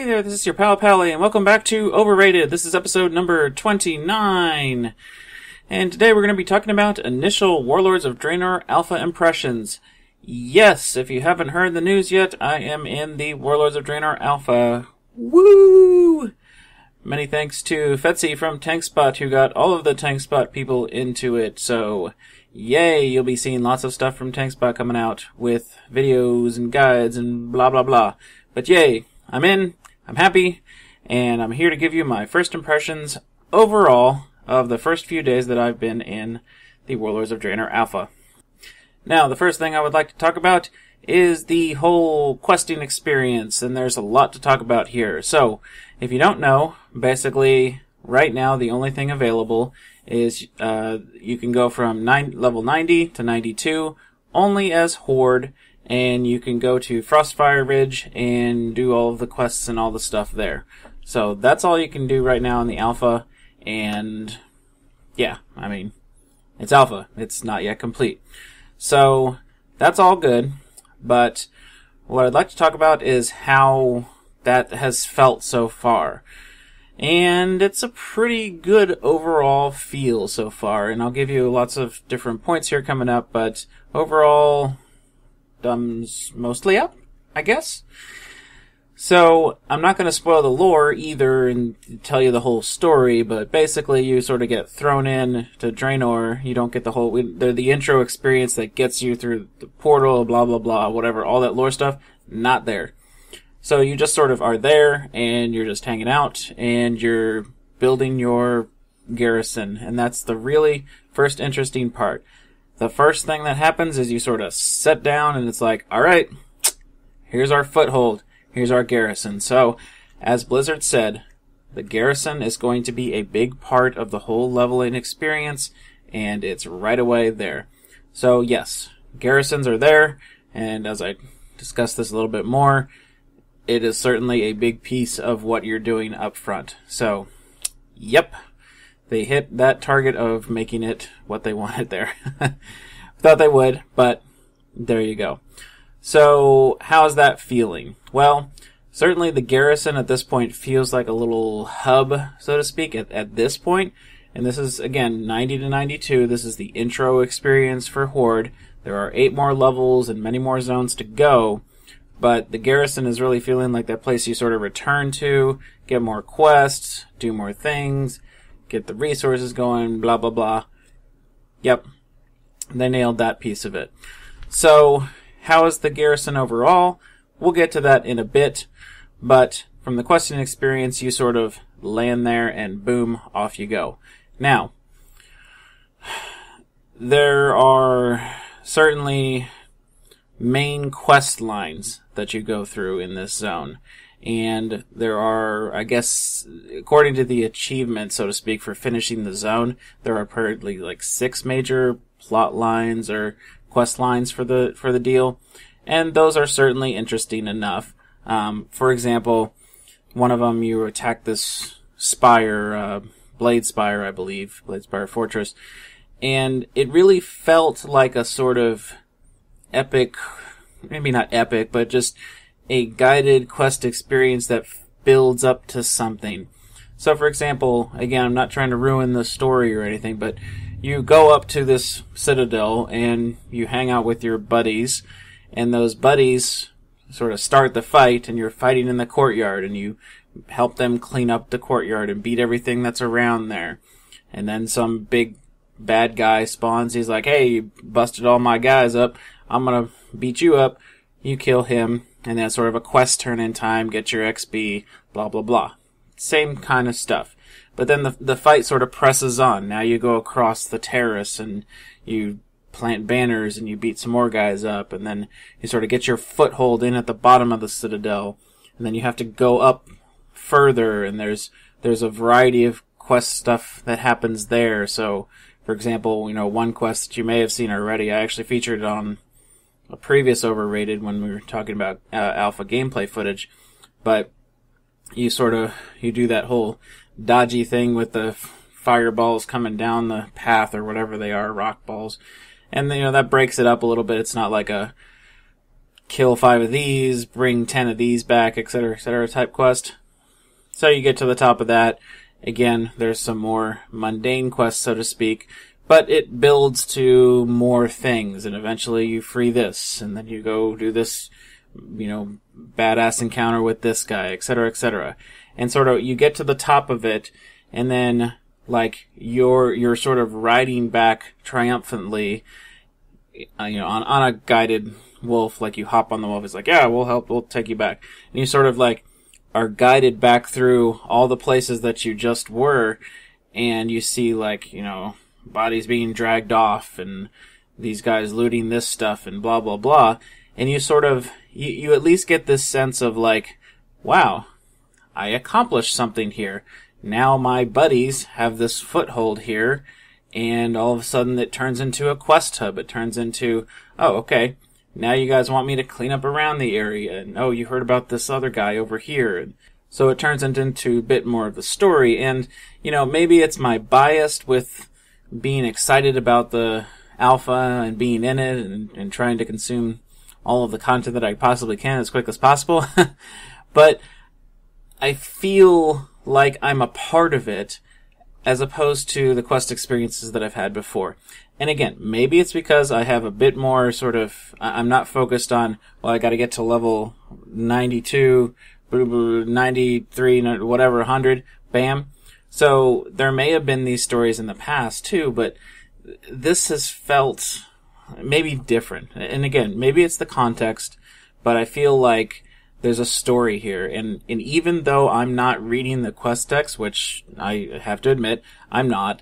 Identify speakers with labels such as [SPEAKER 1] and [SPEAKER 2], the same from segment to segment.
[SPEAKER 1] there, this is your pal Pallie, and welcome back to Overrated. This is episode number 29. And today we're going to be talking about initial Warlords of Draenor Alpha impressions. Yes, if you haven't heard the news yet, I am in the Warlords of Draenor Alpha. Woo! Many thanks to Fetsy from TankSpot, who got all of the TankSpot people into it, so yay, you'll be seeing lots of stuff from TankSpot coming out with videos and guides and blah blah blah. But yay, I'm in, I'm happy, and I'm here to give you my first impressions overall of the first few days that I've been in the Warlords of Draenor Alpha. Now, the first thing I would like to talk about is the whole questing experience, and there's a lot to talk about here. So, if you don't know, basically, right now the only thing available is you can go from level 90 to 92 only as Horde, and you can go to Frostfire Ridge and do all of the quests and all the stuff there. So that's all you can do right now in the alpha, and yeah, I mean, it's alpha. It's not yet complete. So that's all good, but what I'd like to talk about is how that has felt so far. And it's a pretty good overall feel so far, and I'll give you lots of different points here coming up, but overall, thumbs mostly up, I guess. So, I'm not going to spoil the lore either and tell you the whole story, but basically you sort of get thrown in to Draenor. You don't get the intro experience that gets you through the portal, blah blah blah, whatever, all that lore stuff, not there. So you just sort of are there, and you're just hanging out, and you're building your garrison, and that's the really first interesting part. The first thing that happens is you sort of sit down, and it's like, alright, here's our foothold, here's our garrison. So, as Blizzard said, the garrison is going to be a big part of the whole leveling experience, and it's right away there. So yes, garrisons are there, and as I discuss this a little bit more, it is certainly a big piece of what you're doing up front. So, yep, they hit that target of making it what they wanted there. Thought they would, but there you go. So, how's that feeling? Well, certainly the garrison at this point feels like a little hub, so to speak, at this point. And this is, again, 90 to 92. This is the intro experience for Horde. There are 8 more levels and many more zones to go. But the garrison is really feeling like that place you sort of return to, get more quests, do more things, get the resources going, blah, blah, blah. Yep, they nailed that piece of it. So, how is the garrison overall? We'll get to that in a bit, but from the questing experience, you sort of land there and boom, off you go. Now, there are certainly main quest lines that you go through in this zone. And there are, I guess, according to the achievement, so to speak, for finishing the zone, there are apparently like 6 major plot lines or quest lines for the deal. And those are certainly interesting enough. For example, one of them, you attack this spire, Blade Spire, I believe, Blade Spire Fortress. And it really felt like a sort of epic, maybe not epic, but just a guided quest experience that builds up to something. So, for example, again, I'm not trying to ruin the story or anything, but you go up to this citadel and you hang out with your buddies, and those buddies sort of start the fight, and you're fighting in the courtyard, and you help them clean up the courtyard and beat everything that's around there. And then some big bad guy spawns. He's like, hey, you busted all my guys up. I'm gonna beat you up. You kill him. And then sort of a quest turn in time, get your XP, blah, blah, blah. Same kind of stuff. But then the fight sort of presses on. Now you go across the terrace and you plant banners and you beat some more guys up. And then you sort of get your foothold in at the bottom of the citadel. And then you have to go up further, and there's a variety of quest stuff that happens there. So, for example, one quest that you may have seen already, I actually featured it on a previous Overrated when we were talking about alpha gameplay footage, but you do that whole dodgy thing with the fireballs coming down the path or whatever they are, rock balls, and that breaks it up a little bit. It's not like a kill 5 of these, bring 10 of these back, etc. type quest. So you get to the top of that. Again, there's some more mundane quests, so to speak, but it builds to more things, and eventually you free this, and then you go do this, badass encounter with this guy, etc. And sort of, you get to the top of it, and then, like, you're sort of riding back triumphantly, on a guided wolf, like you hop on the wolf, it's like, yeah, we'll help, we'll take you back. And you sort of, like, are guided back through all the places that you just were, and you see, like, bodies being dragged off, and these guys looting this stuff, and blah, blah, blah. And you sort of, you at least get this sense of, like, wow, I accomplished something here. Now my buddies have this foothold here, and all of a sudden it turns into a quest hub. It turns into, oh, okay, now you guys want me to clean up around the area, and oh, you heard about this other guy over here. And so it turns into a bit more of the story, and, maybe it's my bias with being excited about the alpha and being in it and trying to consume all of the content that I possibly can as quick as possible. But I feel like I'm a part of it as opposed to the quest experiences that I've had before. And again, maybe it's because I have a bit more sort of, I'm not focused on, well, I gotta get to level 92, 93, whatever, 100, bam. So there may have been these stories in the past too, but this has felt maybe different. And again, maybe it's the context, but I feel like there's a story here. And even though I'm not reading the quest text, which I have to admit, I'm not,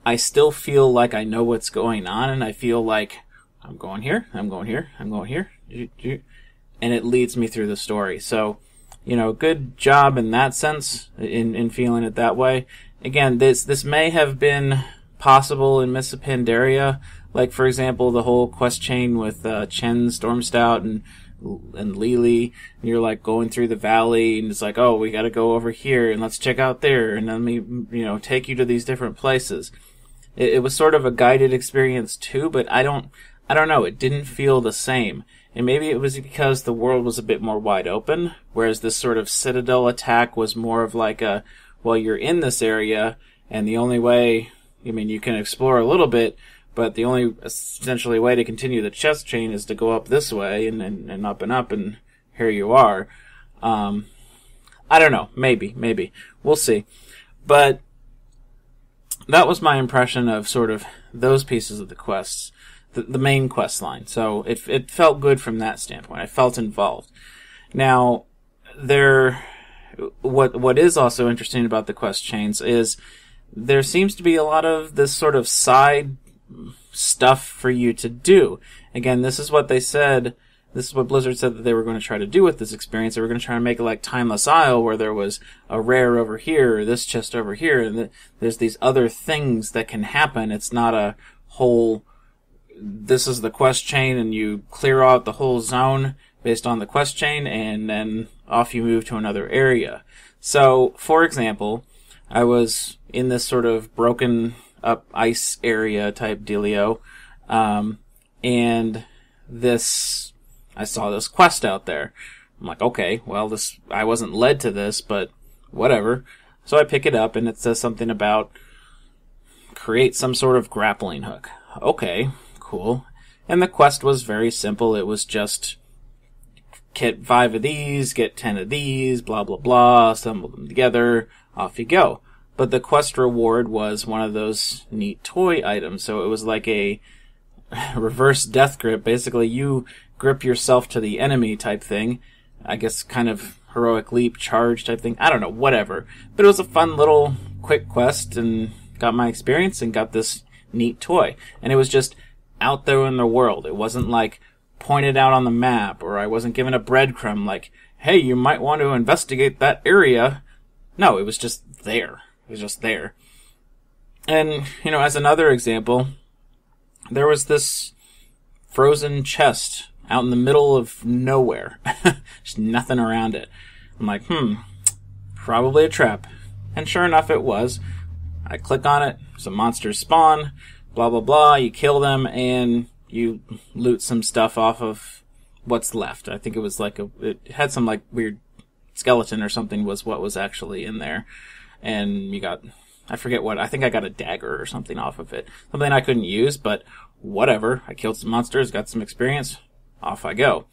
[SPEAKER 1] I still feel like I know what's going on, and I feel like I'm going here, I'm going here, I'm going here, and it leads me through the story. So, good job in that sense, in feeling it that way. Again, this may have been possible in Mists of Pandaria, like, for example, the whole quest chain with Chen, Stormstout, and Lily, and you're, like, going through the valley, and it's like, oh, we gotta go over here, and let's check out there, and let me, take you to these different places. It was sort of a guided experience, too, but I don't know, it didn't feel the same. And maybe it was because the world was a bit more wide open, whereas this sort of citadel attack was more of like a, well, you're in this area, and the only way, you can explore a little bit, but the only essentially way to continue the chest chain is to go up this way, and up, and here you are. I don't know, maybe. We'll see. But that was my impression of sort of those pieces of the quests. The main quest line. So it felt good from that standpoint. I felt involved. Now, what is also interesting about the quest chains is there seems to be a lot of this sort of side stuff for you to do. Again, this is what they said, this is what Blizzard said that they were going to try to do with this experience. They were going to try to make it like Timeless Isle, where there was a rare over here, or this chest over here, and there's these other things that can happen. It's not a whole, this is the quest chain, and you clear out the whole zone based on the quest chain, and then off you move to another area. So, for example, I was in this sort of broken up ice area type dealio, and I saw this quest out there. I'm like, okay, well, I wasn't led to this, but whatever. So I pick it up, and it says something about create some sort of grappling hook. Okay, cool. And the quest was very simple. It was just get 5 of these, get 10 of these, blah, blah, blah, assemble them together, off you go. But the quest reward was one of those neat toy items. So it was like a reverse death grip. Basically, you grip yourself to the enemy type thing. I guess kind of heroic leap, charge type thing. I don't know, whatever. But it was a fun little quick quest, and got my experience and got this neat toy. And it was just out there in the world. It wasn't like pointed out on the map, or I wasn't given a breadcrumb like, hey, you might want to investigate that area. No, it was just there. It was just there. And, as another example, there was this frozen chest out in the middle of nowhere. Just nothing around it. I'm like, probably a trap. And sure enough, it was. I click on it, some monsters spawn, blah, blah, blah, you kill them, and you loot some stuff off of what's left. I think it was like it had some like weird skeleton or something was what was actually in there. And you got, I forget what, I think I got a dagger or something off of it. Something I couldn't use, but whatever. I killed some monsters, got some experience, off I go.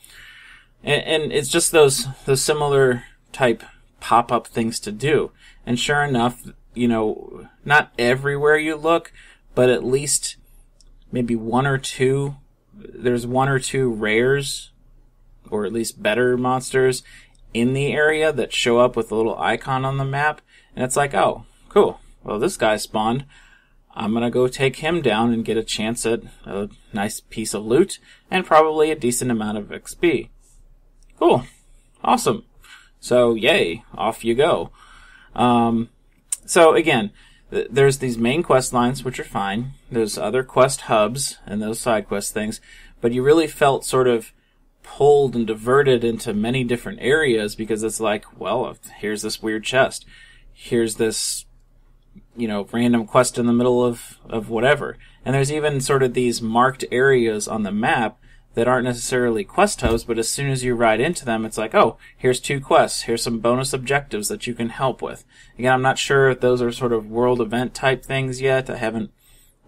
[SPEAKER 1] And it's just those similar type pop-up things to do. And sure enough, you know, not everywhere you look, but at least maybe there's one or two rares, or at least better monsters in the area that show up with a little icon on the map. And it's like, oh, cool. Well, this guy spawned. I'm going to go take him down and get a chance at a nice piece of loot and probably a decent amount of XP. Cool. Awesome. So, yay. Off you go. So, again, there's these main quest lines, which are fine. There's other quest hubs and those side quest things. But you really felt sort of pulled and diverted into many different areas because it's like, well, here's this weird chest. Here's this, you know, random quest in the middle of whatever. And there's even sort of these marked areas on the map that aren't necessarily quest hubs, but as soon as you ride into them, it's like, oh, here's 2 quests. Here's some bonus objectives that you can help with. Again, I'm not sure if those are sort of world event type things yet. I haven't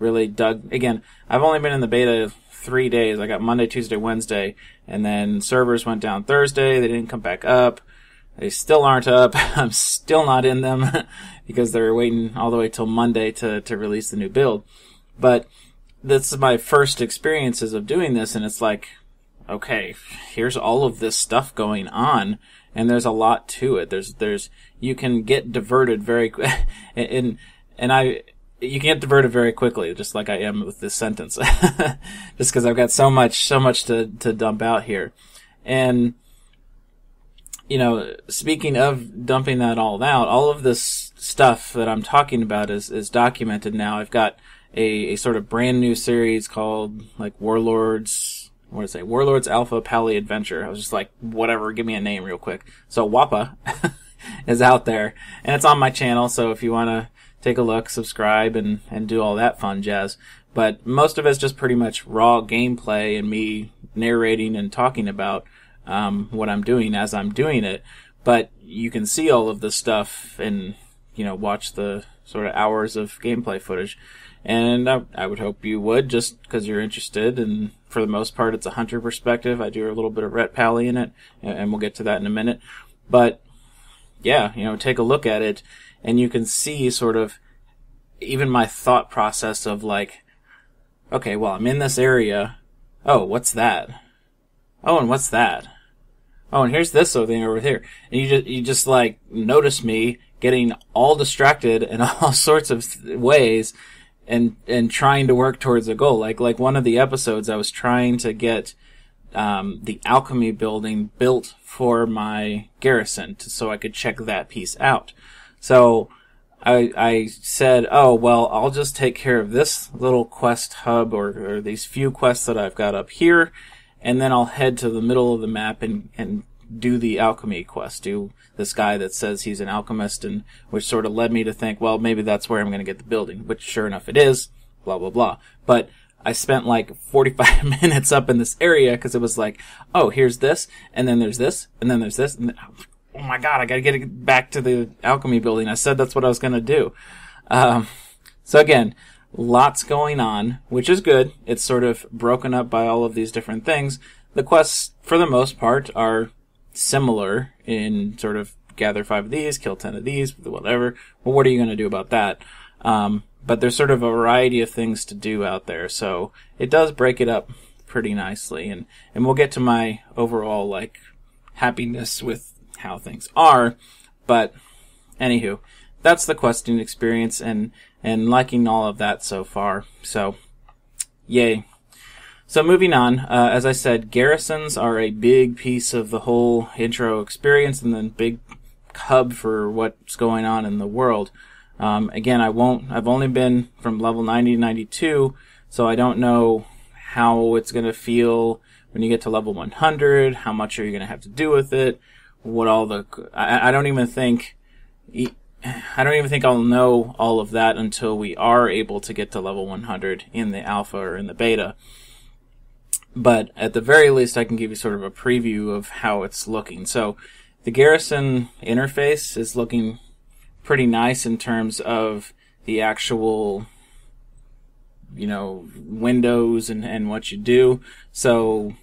[SPEAKER 1] really dug. Again, I've only been in the beta 3 days. I got Monday, Tuesday, Wednesday, and then servers went down Thursday. They didn't come back up. They still aren't up. I'm still not in them because they're waiting all the way till Monday to release the new build. But this is my first experiences of doing this, and it's like, okay, here's all of this stuff going on, and there's a lot to it. There's you can get diverted very you can get diverted very quickly, just like I am with this sentence, just because I've got so much to dump out here. And you know, speaking of dumping that all out, all of this stuff that I'm talking about is documented now. I've got a sort of brand new series called like Warlords Alpha Pallie Adventure. I was just like, whatever, give me a name real quick. So WAPA is out there, and it's on my channel, so if you want to take a look, subscribe, and do all that fun jazz. But most of it's just pretty much raw gameplay and me narrating and talking about what I'm doing as I'm doing it. But you can see all of this stuff and, you know, watch the sort of hours of gameplay footage. And I would hope you would, just because you're interested. And for the most part, it's a hunter perspective. I do a little bit of Ret Pallie in it, and we'll get to that in a minute. But yeah, you know, take a look at it, and you can see sort of even my thought process of like, okay, well, I'm in this area. Oh, what's that? Oh, and what's that? Oh, and here's this thing over here. And you just like notice me getting all distracted in all sorts of ways and trying to work towards a goal. Like one of the episodes, I was trying to get the alchemy building built for my garrison so I could check that piece out. So I said, oh, well, I'll just take care of this little quest hub or these few quests that I've got up here, and then I'll head to the middle of the map and do the alchemy quest, do this guy that says he's an alchemist, and which sort of led me to think, well, maybe that's where I'm going to get the building, which sure enough it is, blah, blah, blah. But I spent like 45 minutes up in this area because it was like, oh, here's this, and then there's this, and then there's this, and then, oh my god, I gotta get it back to the alchemy building. I said that's what I was gonna do. So again, lots going on, which is good. It's sort of broken up by all of these different things. The quests, for the most part, are similar in sort of gather 5 of these, kill 10 of these, whatever. Well, what are you gonna do about that? But there's sort of a variety of things to do out there, so it does break it up pretty nicely. And we'll get to my overall, like, happiness with how things are, but anywho, that's the questing experience and liking all of that so far. So, yay. So moving on, as I said, garrisons are a big piece of the whole intro experience and then big hub for what's going on in the world. Again, I've only been from level 90 to 92, so I don't know how it's going to feel when you get to level 100, how much are you going to have to do with it, what all the, I don't even think I'll know all of that until we are able to get to level 100 in the alpha or in the beta. But at the very least, I can give you sort of a preview of how it's looking. So the Garrison interface is looking pretty nice in terms of the actual, windows and what you do. So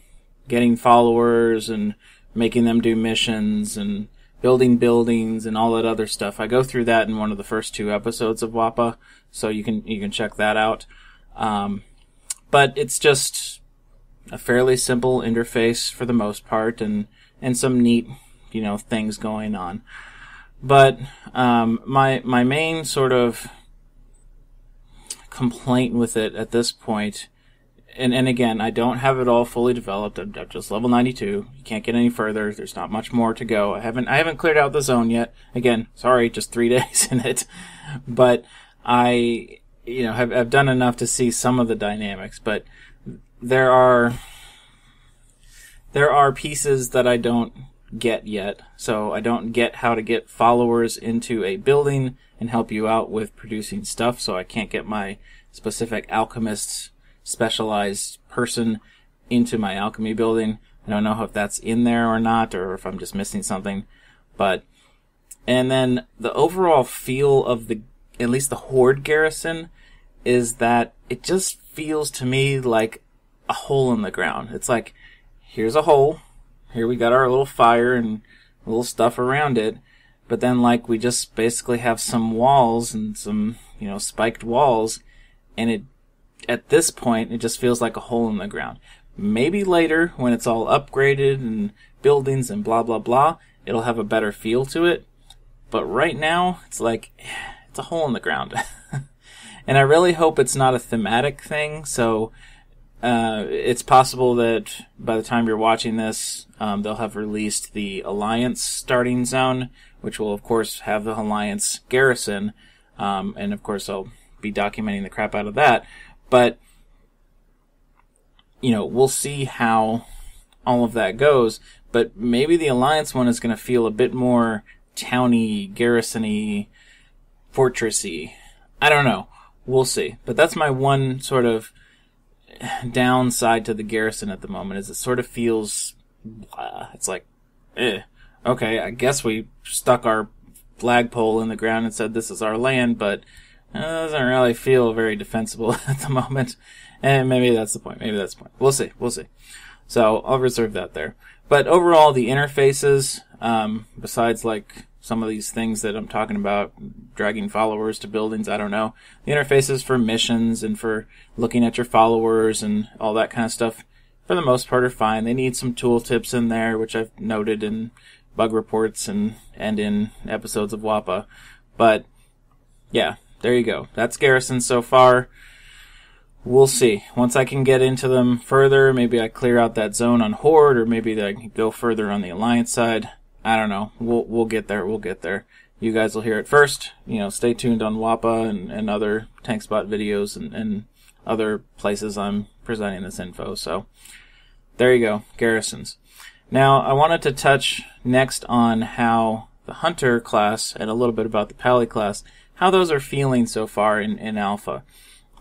[SPEAKER 1] getting followers and making them do missions and building buildings and all that other stuff. I go through that in one of the first 2 episodes of WAPA, so you can check that out. But it's just a fairly simple interface for the most part, and some neat, things going on. But my main sort of complaint with it at this point, and again, I don't have it all fully developed. I'm just level 92. You can't get any further. There's not much more to go. I haven't cleared out the zone yet. Again, sorry, just 3 days in it. But I, have done enough to see some of the dynamics. But there are pieces that I don't get yet. So I don't get how to get followers into a building and help you out with producing stuff. So I can't get my specific alchemist specialized person into my alchemy building. I don't know if that's in there or not, or if I'm just missing something. And then the overall feel of at least the Horde garrison, is that it just feels to me like a hole in the ground. It's like, here's a hole. Here we got our little fire and little stuff around it. But then, we just basically have some walls and some, spiked walls. And at this point, it just feels like a hole in the ground. Maybe later, when it's all upgraded and buildings and blah, blah, blah, it'll have a better feel to it. But right now, it's like, it's a hole in the ground. And I really hope it's not a thematic thing. So it's possible that by the time you're watching this, they'll have released the Alliance starting zone, which will, of course, have the Alliance garrison. And, of course, I'll be documenting the crap out of that. But, we'll see how all of that goes. But maybe the Alliance one is going to feel a bit more towny, garrison-y, fortressy. I don't know. We'll see. But that's my one sort of downside to the garrison at the moment, is it sort of feels, it's like, okay, I guess we stuck our flagpole in the ground and said this is our land, but it doesn't really feel very defensible at the moment. And maybe that's the point. We'll see. So I'll reserve that there. But overall, the interfaces, besides some of these things that I'm talking about, dragging followers to buildings, I don't know. The interfaces for missions and for looking at your followers and all that kind of stuff, for the most part, are fine. They need some tooltips in there, which I've noted in bug reports and in episodes of WAPA. But, yeah, there you go. That's Garrison so far. We'll see. Once I can get into them further, maybe I clear out that zone on Horde, or maybe I can go further on the Alliance side. I don't know. We'll get there. You guys will hear it first. Stay tuned on WAPA and other tank spot videos and other places I'm presenting this info. So there you go, garrisons. Now I wanted to touch next on how the Hunter class and a little bit about the Pallie class, how those are feeling so far in Alpha.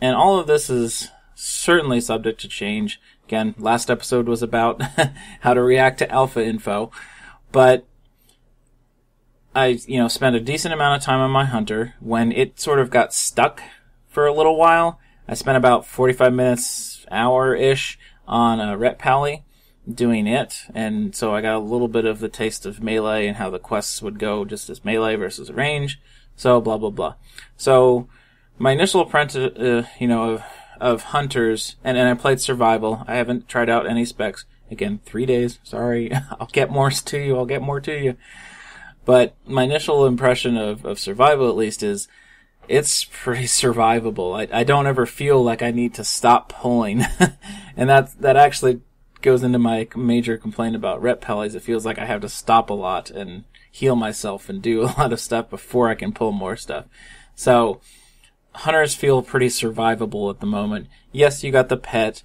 [SPEAKER 1] And all of this is certainly subject to change. Again, last episode was about how to react to Alpha info, but I, spent a decent amount of time on my Hunter. When it sort of got stuck for a little while, I spent about 45 minutes, hour-ish on Rep Pallie doing it. And so I got a little bit of the taste of melee and how the quests would go just as melee versus range. So blah, blah, blah. So my initial apprentice, of Hunters, and I played Survival. I haven't tried out any specs. Again, 3 days. Sorry. I'll get more to you. But my initial impression of Survival, at least, is it's pretty survivable. I don't ever feel like I need to stop pulling. And that actually goes into my major complaint about Rep Pallies. It feels like I have to stop a lot and heal myself and do a lot of stuff before I can pull more stuff. So Hunters feel pretty survivable at the moment. Yes, you got the pet,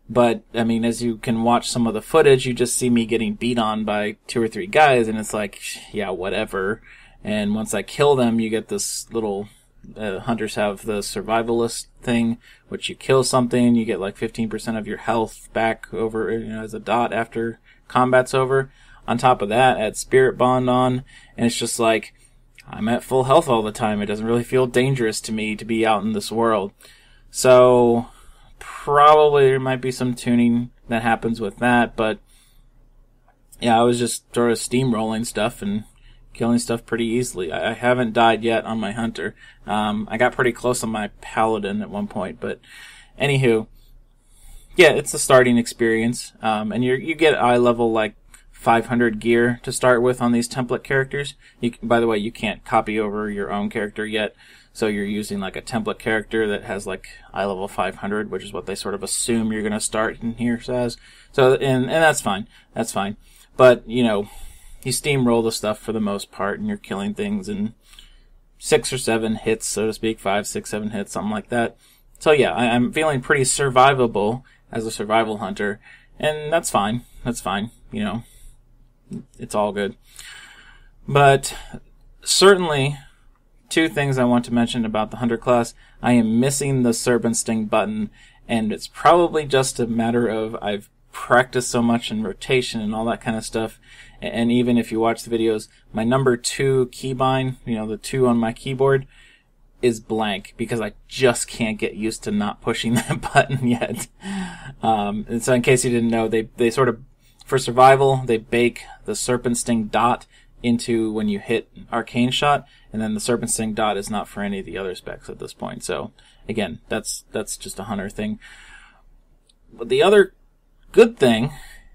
[SPEAKER 1] but, as you can watch some of the footage, you just see me getting beat on by 2 or 3 guys, and it's like, yeah, whatever. And once I kill them, you get this little hunters have the survivalist thing, which you kill something, you get like 15% of your health back over, as a dot after combat's over. On top of that, add Spirit Bond on, and it's just like, I'm at full health all the time. It doesn't really feel dangerous to me to be out in this world. So, probably there might be some tuning that happens with that, but yeah, I was just sort of steamrolling stuff and killing stuff pretty easily. I haven't died yet on my hunter. I got pretty close on my paladin at one point, but anywho, yeah, it's a starting experience, and you get eye level like 500 gear to start with on these template characters. By the way, you can't copy over your own character yet, so you're using like a template character that has like eye level 500, which is what they sort of assume you're going to start in here says. So, and that's fine. That's fine. But, you steamroll the stuff for the most part, and you're killing things in 6 or 7 hits, so to speak, 5, 6, 7 hits, something like that. So yeah, I'm feeling pretty survivable as a survival hunter, and that's fine. That's fine. It's all good. But certainly, 2 things I want to mention about the hunter class. I am missing the Serpent Sting button, and it's probably just a matter of I've practiced so much in rotation and all that kind of stuff. And even if you watch the videos, my number 2 keybind, the 2 on my keyboard, is blank because I just can't get used to not pushing that button yet. And so in case you didn't know, they sort of, for survival, they bake the Serpent Sting dot into when you hit Arcane Shot, and then the Serpent Sting dot is not for any of the other specs at this point. So again, that's just a hunter thing. But the other good thing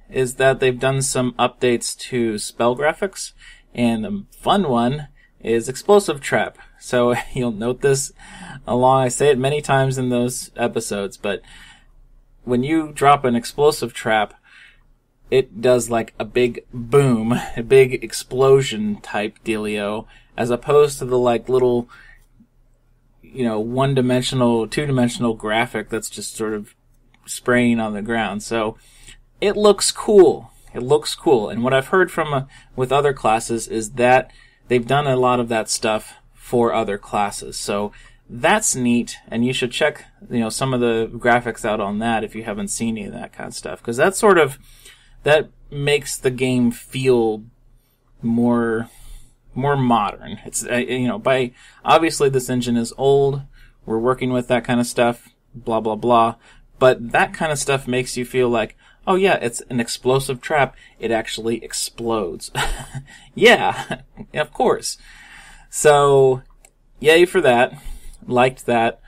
[SPEAKER 1] is that they've done some updates to spell graphics, and the fun one is Explosive Trap. So you'll note this I say it many times in those episodes, but when you drop an Explosive Trap, it does like a big boom, a big explosion type dealio, as opposed to the like little, one-dimensional, two-dimensional graphic that's just sort of spraying on the ground. So it looks cool. It looks cool. And what I've heard from with other classes is that they've done a lot of that stuff for other classes. So that's neat, and you should check, some of the graphics out on that if you haven't seen any of that kind of stuff, because that makes the game feel more modern. It's obviously this engine is old. We're working with that kind of stuff, blah blah blah. But that kind of stuff makes you feel like, oh yeah, it's an explosive trap. It actually explodes. Yeah, of course. So, yay for that. Liked that.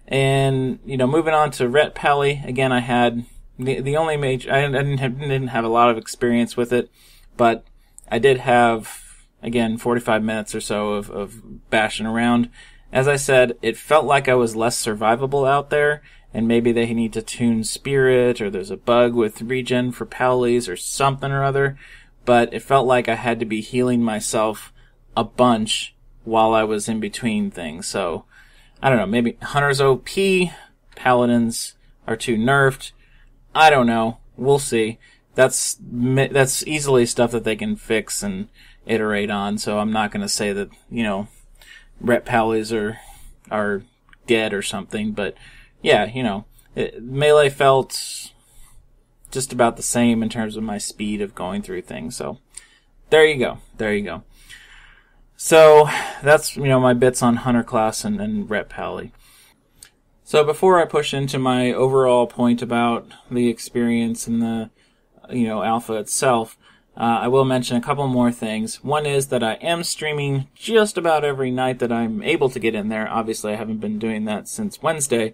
[SPEAKER 1] And, moving on to Ret Pallie, again, I had the only major, I didn't have a lot of experience with it, but I did have, again, 45 minutes or so of bashing around. As I said, it felt like I was less survivable out there, and maybe they need to tune Spirit, or there's a bug with regen for Pallies or something or other, but it felt like I had to be healing myself a bunch while I was in between things. So, I don't know, maybe Hunter's OP, Paladins are too nerfed. I don't know. We'll see. That's easily stuff that they can fix and iterate on, so I'm not going to say that, Ret Pallies are dead or something, but yeah, melee felt just about the same in terms of my speed of going through things, so there you go. So that's, my bits on Hunter class and Ret Pallie. So before I push into my overall point about the experience and the, alpha itself, I will mention a couple more things. One is that I am streaming just about every night that I'm able to get in there. Obviously, I haven't been doing that since Wednesday,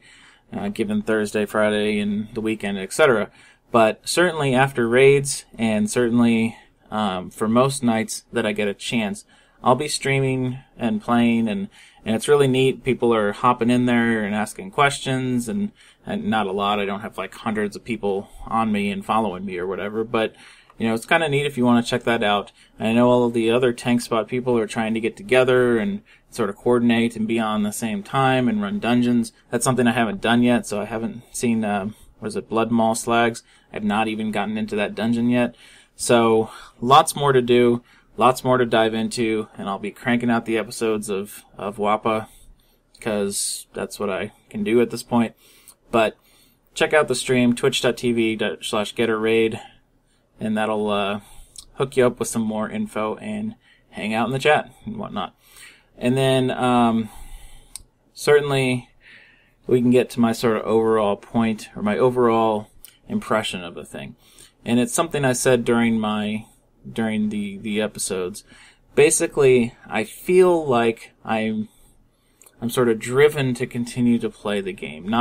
[SPEAKER 1] given Thursday, Friday, and the weekend, etc. But certainly after raids, and certainly for most nights that I get a chance, I'll be streaming and playing, and it's really neat. People are hopping in there and asking questions, and not a lot. I don't have like hundreds of people on me and following me or whatever, but it's kind of neat if you want to check that out. I know all of the other tank spot people are trying to get together and sort of coordinate and be on the same time and run dungeons. That's something I haven't done yet, so I haven't seen, Blood Maul Slags? I've not even gotten into that dungeon yet. So, lots more to do. Lots more to dive into, and I'll be cranking out the episodes of WAPA because that's what I can do at this point. But check out the stream, twitch.tv/getterraid, and that'll hook you up with some more info and hang out in the chat and whatnot. And then certainly we can get to my sort of overall point, or my overall impression of the thing. And it's something I said during the episodes. Basically, I feel like I'm sort of driven to continue to play the game.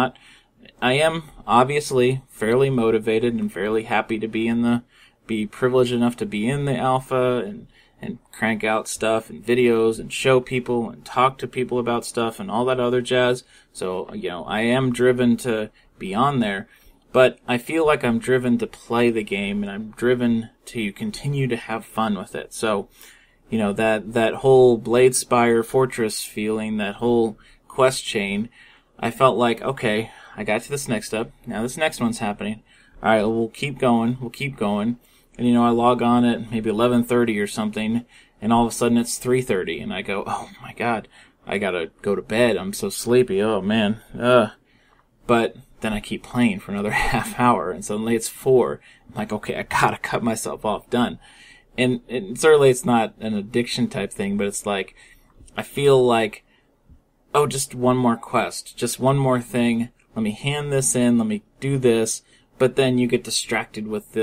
[SPEAKER 1] I am obviously fairly motivated and fairly happy to be privileged enough to be in the alpha and crank out stuff and videos and show people and talk to people about stuff and all that other jazz. So, I am driven to be on there. But I feel like I'm driven to play the game, and I'm driven to continue to have fun with it. So, that whole Bladespire Fortress feeling, that whole quest chain, I felt like, okay, I got to this next step. Now this next one's happening. All right, we'll keep going. And, I log on at maybe 11:30 or something, and all of a sudden it's 3:30, and I go, oh my God, I gotta go to bed. I'm so sleepy. Oh man. But then I keep playing for another half hour, and suddenly it's 4. I'm like, okay, I gotta cut myself off. Done. And certainly it's not an addiction type thing, but it's like, I feel like, oh, just one more quest, just one more thing. Let me hand this in, let me do this. But then you get distracted with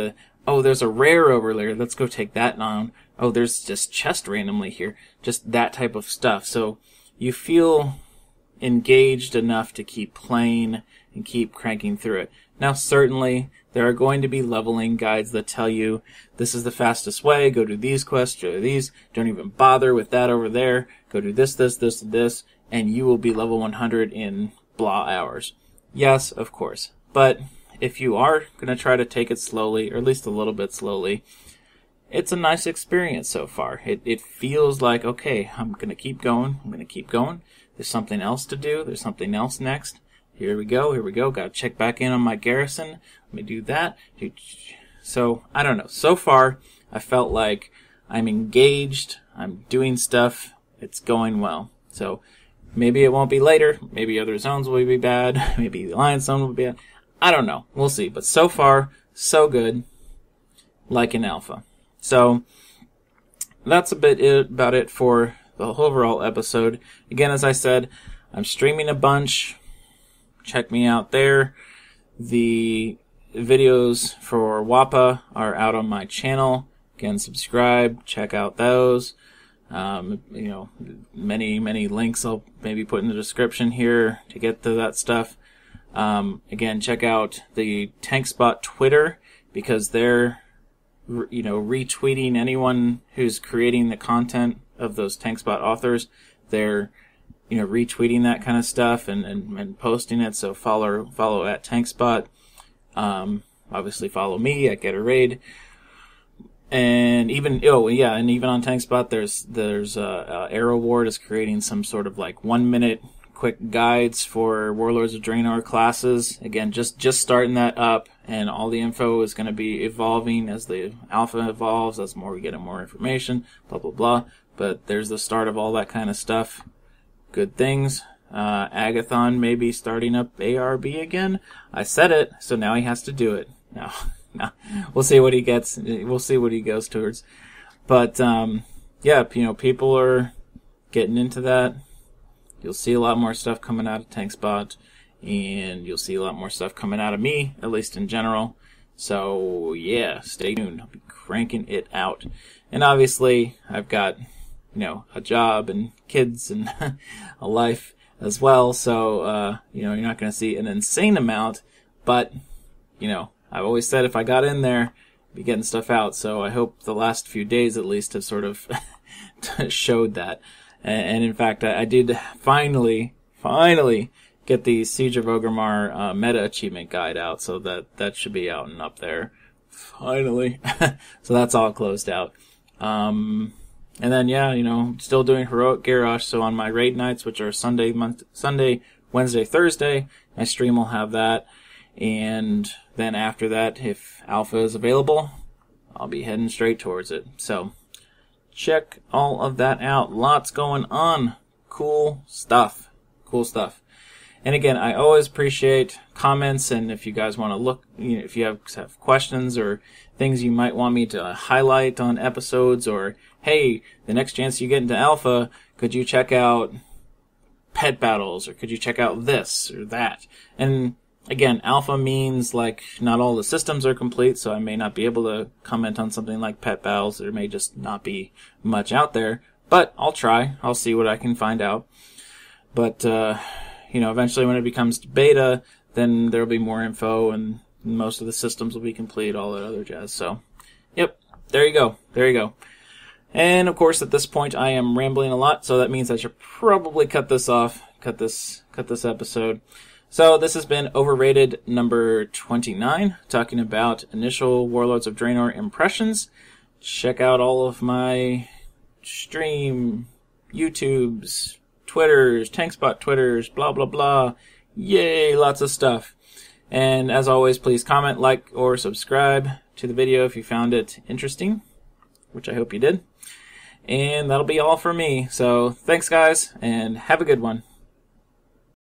[SPEAKER 1] oh, there's a rare over there, let's go take that on. Oh, there's just chest randomly here. Just that type of stuff. So you feel engaged enough to keep playing and keep cranking through it. Now, certainly, there are going to be leveling guides that tell you this is the fastest way, go do these quests, do these, don't even bother with that over there, go do this, and you will be level 100 in blah hours. Yes, of course. But if you are going to try to take it slowly, or at least a little bit slowly, it's a nice experience so far. It feels like, okay, I'm going to keep going. There's something else to do. There's something else next. Here we go. Got to check back in on my garrison. Let me do that. So, I don't know. So far, I felt like I'm engaged. I'm doing stuff. It's going well. So, maybe it won't be later. Maybe other zones will be bad. Maybe the Alliance zone will be bad. I don't know. We'll see. But so far, so good. Like an alpha. So, that's about it for the overall episode. Again, as I said, I'm streaming a bunch. Check me out there. The videos for WAPA are out on my channel. Again, subscribe. Check out those. Many links I'll maybe put in the description here to get to that stuff. Again, check out the TankSpot Twitter, because they're retweeting anyone who's creating the content of those TankSpot authors. They're retweeting that kind of stuff and posting it. So follow at TankSpot. Obviously follow me at GetARaid. And even on TankSpot, there's Arrow Ward is creating some sort of like 1-minute quick guides for Warlords of Draenor classes. Again, just starting that up, and all the info is going to be evolving as the alpha evolves, as we get more information, blah, blah, blah. But there's the start of all that kind of stuff. Good things. Agathon may be starting up ARB again. I said it, so now he has to do it. No. We'll see what he gets. We'll see what he goes towards. But, people are getting into that. You'll see a lot more stuff coming out of TankSpot, and you'll see a lot more stuff coming out of me, at least in general. So, yeah, stay tuned. I'll be cranking it out. And obviously, I've got, a job and kids and a life as well. So, you're not going to see an insane amount, but, I've always said if I got in there, I'd be getting stuff out. So I hope the last few days at least have sort of showed that. And in fact, I did finally get the Siege of Orgrimmar meta achievement guide out, so that should be out and up there. Finally. So that's all closed out. And then, still doing Heroic Garrosh, so on my raid nights, which are Sunday, Wednesday, Thursday, my stream will have that. And then after that, if Alpha is available, I'll be heading straight towards it. So, check all of that out. Lots going on. Cool stuff. cool stuff. And again, I always appreciate comments, and if you guys want to look, if you have questions or things you might want me to highlight on episodes, or hey, the next chance you get into Alpha, could you check out pet battles, or could you check out this or that? And again, Alpha means like not all the systems are complete, so I may not be able to comment on something like pet battles. There may just not be much out there, but I'll try. I'll see what I can find out. But eventually when it becomes beta, then there'll be more info and most of the systems will be complete, all that other jazz. So, yep, there you go. There you go. And of course, at this point, I am rambling a lot, so that means I should probably cut this off, cut this episode. So this has been Overrated number 29, talking about initial Warlords of Draenor impressions. Check out all of my stream, YouTubes, Twitters, Tankspot Twitters, blah, blah, blah. Yay, lots of stuff. And as always, please comment, like, or subscribe to the video if you found it interesting, which I hope you did. And that'll be all for me. So thanks, guys, and have a good one.